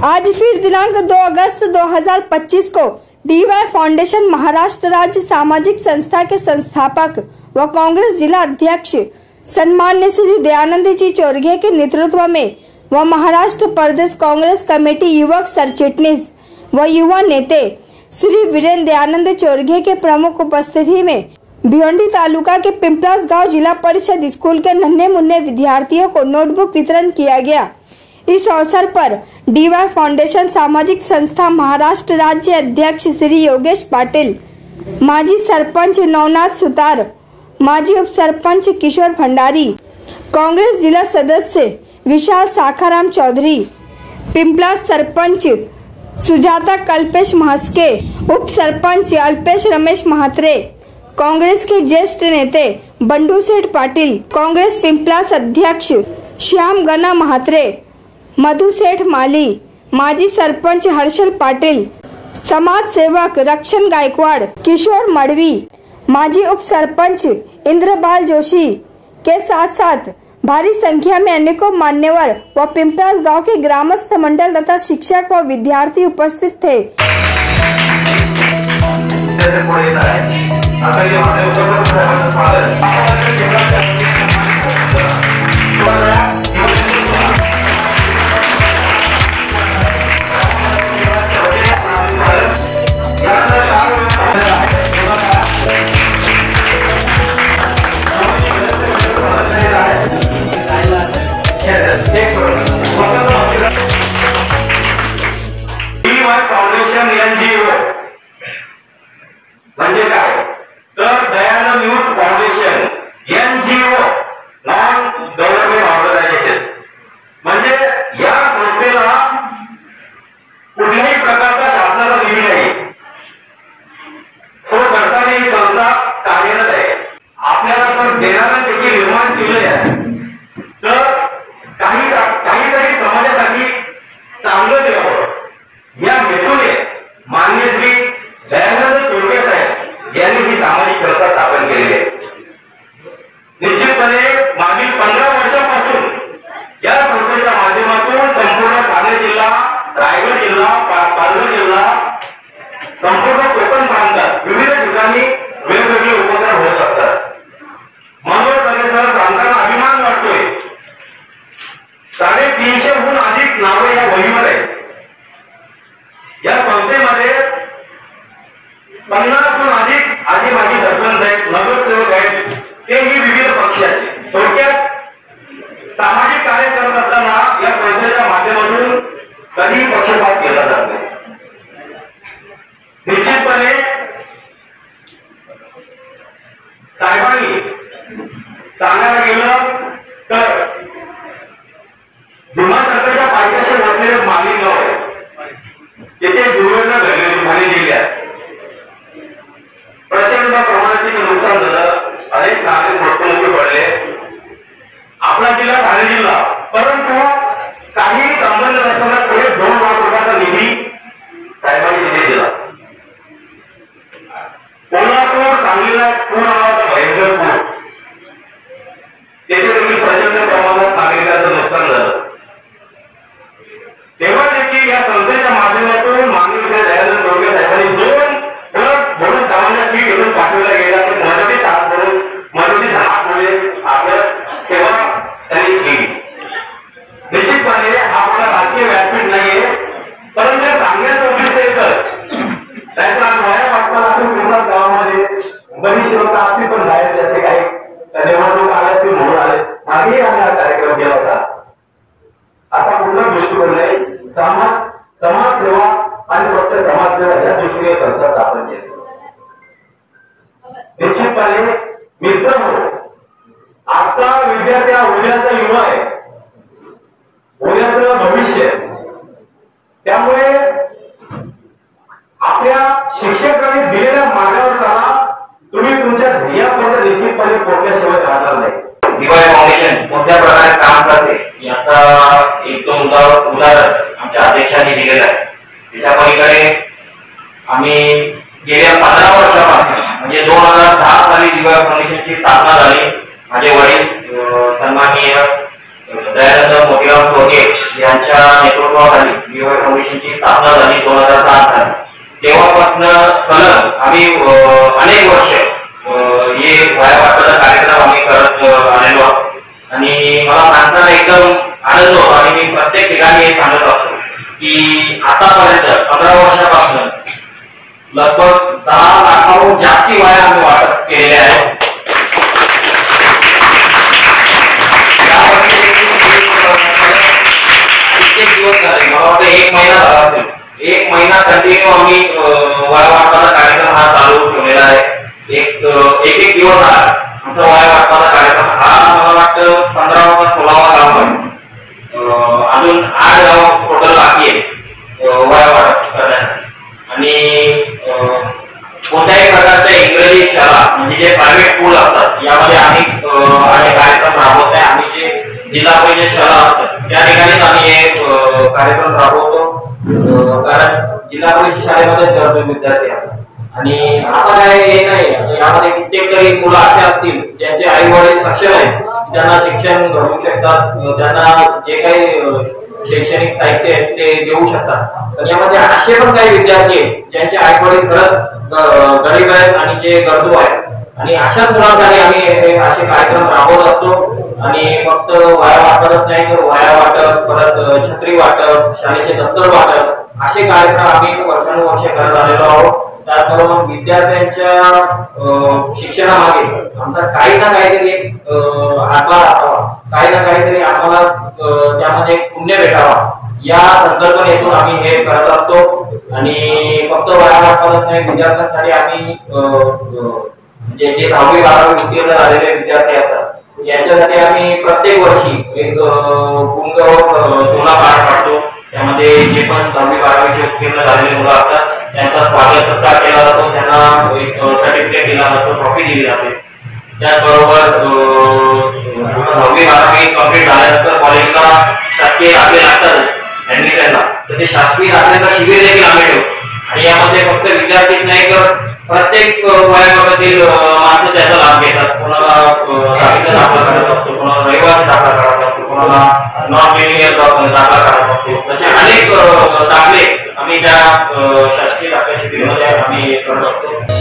आज फिर दिनांक 2 अगस्त 2025 को डीवाई फाउंडेशन महाराष्ट्र राज्य सामाजिक संस्था के संस्थापक व कांग्रेस जिला अध्यक्ष सम्मान्य श्री दयानंद जी चोरघे के नेतृत्व में व महाराष्ट्र प्रदेश कांग्रेस कमेटी युवक सरचिटनीस व युवा नेते श्री वीरेंद्र दयानंद चोरघे के प्रमुख उपस्थिति में भिवंडी तालुका के पिंपलास गांव जिला परिषद स्कूल के नन्हे मुन्ने विद्यार्थियों को नोटबुक वितरण किया गया। इस अवसर पर डीवाई फाउंडेशन सामाजिक संस्था महाराष्ट्र राज्य अध्यक्ष श्री योगेश पाटिल, माजी सरपंच नवनाथ सुतार, माजी उप सरपंच किशोर भंडारी, कांग्रेस जिला सदस्य विशाल साखाराम चौधरी, पिंपलास सरपंच सुजाता कल्पेश महास्के, उप सरपंच अल्पेश रमेश महात्रे, कांग्रेस के ज्येष्ठ नेते बंडू सेठ पाटिल, कांग्रेस पिंपलास अध्यक्ष श्याम गना महात्रे, मधु सेठ माली, माजी सरपंच हर्षल पाटिल, समाज सेवक रक्षण गायकवाड़, किशोर मड़वी, माजी उप सरपंच इंद्रपाल जोशी के साथ साथ भारी संख्या में अनेकों मान्यवर व पिंपलास गांव के ग्रामस्थ मंडल तथा शिक्षक व विद्यार्थी उपस्थित थे। म्हणजे काय तर Dayanand youth foundation NGO non government organisation म्हणजे या संस्थेला कुठल्याही प्रकारचा शासनाचा निधी नाही। सरकारने ही संस्था कार्यरत आहे। आपल्याला तर देणारा देखील निर्माण केले आहे तर काहीतरी समाजासाठी चांगलं द्यावं या हेतूने माननीय श्री दयानंद चोरघे साहेब यांनी ही सामाजिक संस्था स्थापन केलेली आहे। निश्चितपणे मागील 15 वर्षापासून या संस्थेच्या माध्यमातून संपूर्ण ठाणे जिल्हा, रायगड जिल्हा, पालघर जिल्हा, संपूर्ण कोकण प्रांतात विविध ठिकाणी वेगवेगळे उपक्रम होत असतात। मनोहर सर सांगताना अभिमान वाटतोय 350हून अधिक नावे या वहीवर आहेत। या संस्थेमध्ये 50हून अधिक आधी माजी सरपंच आहेत, नगरसेवक आहेत, तेही विविध पक्षाचे। थोडक्यात सामाजिक कार्य करत असताना या संस्थेच्या माध्यमातून कधीही पक्षपात केला जात नाही। निश्चितपणे साहेबांनी सांगायला गेलं तर भीमाशंकरच्या पायथ्याशी वसलेले माली गाव आहे, तिथे दुर्घटना घडली जिल्ह्यात प्रचंड प्रमाणात नुकसान झालं, अनेक नागरिक मृत्युमुखी पडले। आपला जिल्हा ठाणे जिल्हा, परंतु काही संबंध नसताना पुढे 2 लाख रुपयाचा निधी साहेबांनी तिथे दिला। कोल्हापूर सांगलीला पूर आला, भयंकर पूर, तेथे देखील प्रचंड प्रमाणात नागरिकांचं नुकसान झालं। तेव्हा देखील या संस्थेच्या माध्यमातून माननीय श्री दयानंद चोरघे साहेबांनी 2 ट्रक भरून सामान्य पीठ घेऊन पाठवला गेला। ते मदतीचा हात म्हणून मदतीचा हात म्हणजे आपल्या सेवा त्यांनी केली। निश्चितपणे हा आपला राजकीय व्यासपीठ नाहीये, परंतु सांगण्याचं उद्देश एकच, त्याचा वाया वाटताना आपण पिंपलास गावामध्ये बरीचशी लोक असतील पण जायचे असे काही निवडणूक आल्या असतील म्हणून आले। मागेही आम्ही हा कार्यक्रम केला होता। असा कुठला दृष्टिकोन नाही, समाज सेवा आणि फक्त समाजसेवा या दृष्टीने संस्था स्थापन केली। निश्चितपणे मित्रांनो, आजचा विद्यार्थी हा उद्याचा युवा आहे, उद्याचं भविष्य। त्यामुळे आपल्या शिक्षकांनी दिलेल्या मार्गावर चाला, तुम्ही तुमच्या ध्येयापर्यंत निश्चितपणे पोहोचल्याशिवाय राहणार नाही। डीवाई फाउंडेशन कोणत्या प्रकारे काम करते याचा एक 2 उदाहरण आमच्या अध्यक्षांनी दिलेलं आहे। त्याच्या पलीकडे आम्ही गेल्या 15 वर्षापासून म्हणजे 2010 साली डीवाई फाउंडेशनची स्थापना झाली। माझे वडील सन्माननीय दयानंद मोतीराम चोरघे यांच्या नेतृत्वाखाली डीवाय फाउंडेशनची स्थापना झाली 2007 साली. तेव्हापासून सलग आम्ही अनेक वर्ष हे वाया वाटपाचा कार्यक्रम आम्ही करत आलेलो आहोत आणि मला सांगताना एकदम आनंद होतो आणि मी प्रत्येक ठिकाणी हे सांगत असतो की आतापर्यंत 15 वर्षापासून लगभग 10 लाखाहून जास्ती वाया आम्ही वाटप केलेले आहे. दिवस झाले, मला वाटतं 1 महिना झाला असेल. 1 महिना कंटिन्यू आम्ही वाया वाटपाचा कार्यक्रम हा चालू ठेवलेला आहे. एक दिवस झाला आमचा वाया वाटपाचा कार्यक्रम हा मला वाटतं 15वा का 16वा गाव आहे. अजून 8 गाव टोटल बाकी आहे वाया वाटप करण्यासाठी. आणि कोणत्याही प्रकारच्या इंग्रजी शाळा म्हणजे जे प्रायव्हेट स्कूल असतात यामध्ये आम्ही कार्यक्रम राबवत आहे. आम्ही जे जिल्हा परिषद शाळा असतात त्या ठिकाणीच आम्ही हे कार्यक्रम राबवतो, कारण जिल्हा परिषद शाळेमध्ये गरजू विद्यार्थी असतात. आणि असं काय हे नाही, यामध्ये कित्येक तरी मुलं असे असतील ज्यांचे आई वडील सक्षम आहेत, त्यांना शिक्षण घडवू शकतात, त्यांना जे काही शैक्षणिक साहित्य आहे ते देऊ शकतात. पण यामध्ये असे पण काही विद्यार्थी आहेत ज्यांचे आई वडील खरंच गरीब आहेत आणि जे गरजू आहेत. आणि अशाच मुलांसाठी आम्ही असे कार्यक्रम राबवत असतो. आणि फक्त वाया वाटपच नाही तर वाया वाटप, परत छत्री वाटप, शाळेचे दप्तर वाटप असे कार्यक्रम आम्ही वर्षानुवर्ष करत आलेलो आहोत. त्याचबरोबर विद्यार्थ्यांच्या शिक्षणामागे आमचा काही ना काहीतरी एक हातभार असावा, काही ना काहीतरी आम्हाला त्यामध्ये पुण्य भेटावा या संकल्पनेतून आम्ही हे करत असतो. आणि फक्त वाया वाटपच नाही, विद्यार्थ्यांसाठी आम्ही म्हणजे जे 10वी 12वी उत्तीर्ण झालेले विद्यार्थी असतात यांच्यासाठी आम्ही प्रत्येक वर्षी एक सोहळा पार पाडतो. त्यामध्ये जे पण 10वी 12वीचे उत्तीर्ण झालेले मुलं असतात त्यांचा स्वागत सत्कार केला जातो, त्यांना एक सर्टिफिकेट दिला जातो, ट्रॉफी दिली जाते. त्याचबरोबर 10वी 12वी कंप्लीट झाल्यानंतर कॉलेजला शासकीय दाखले लागतात ऍडमिशनला, तर ते शासकीय दाखल्याचा शिबिर देखील आम्ही ठेवतो. आणि यामध्ये फक्त विद्यार्थीच नाही तर प्रत्येक वयोगटातील माणसं त्याचा लाभ घेतात. कोणाला जातीचा दाखला काढत असतो, कोणाला रहिवासी दाखला काढत असतो, कोणाला नॉन क्रिमिनल दाखला काढत असतो. असे अनेक दाखले आम्ही त्या शासकीय दाखल्या शिबिरामध्ये आम्ही करत असतो.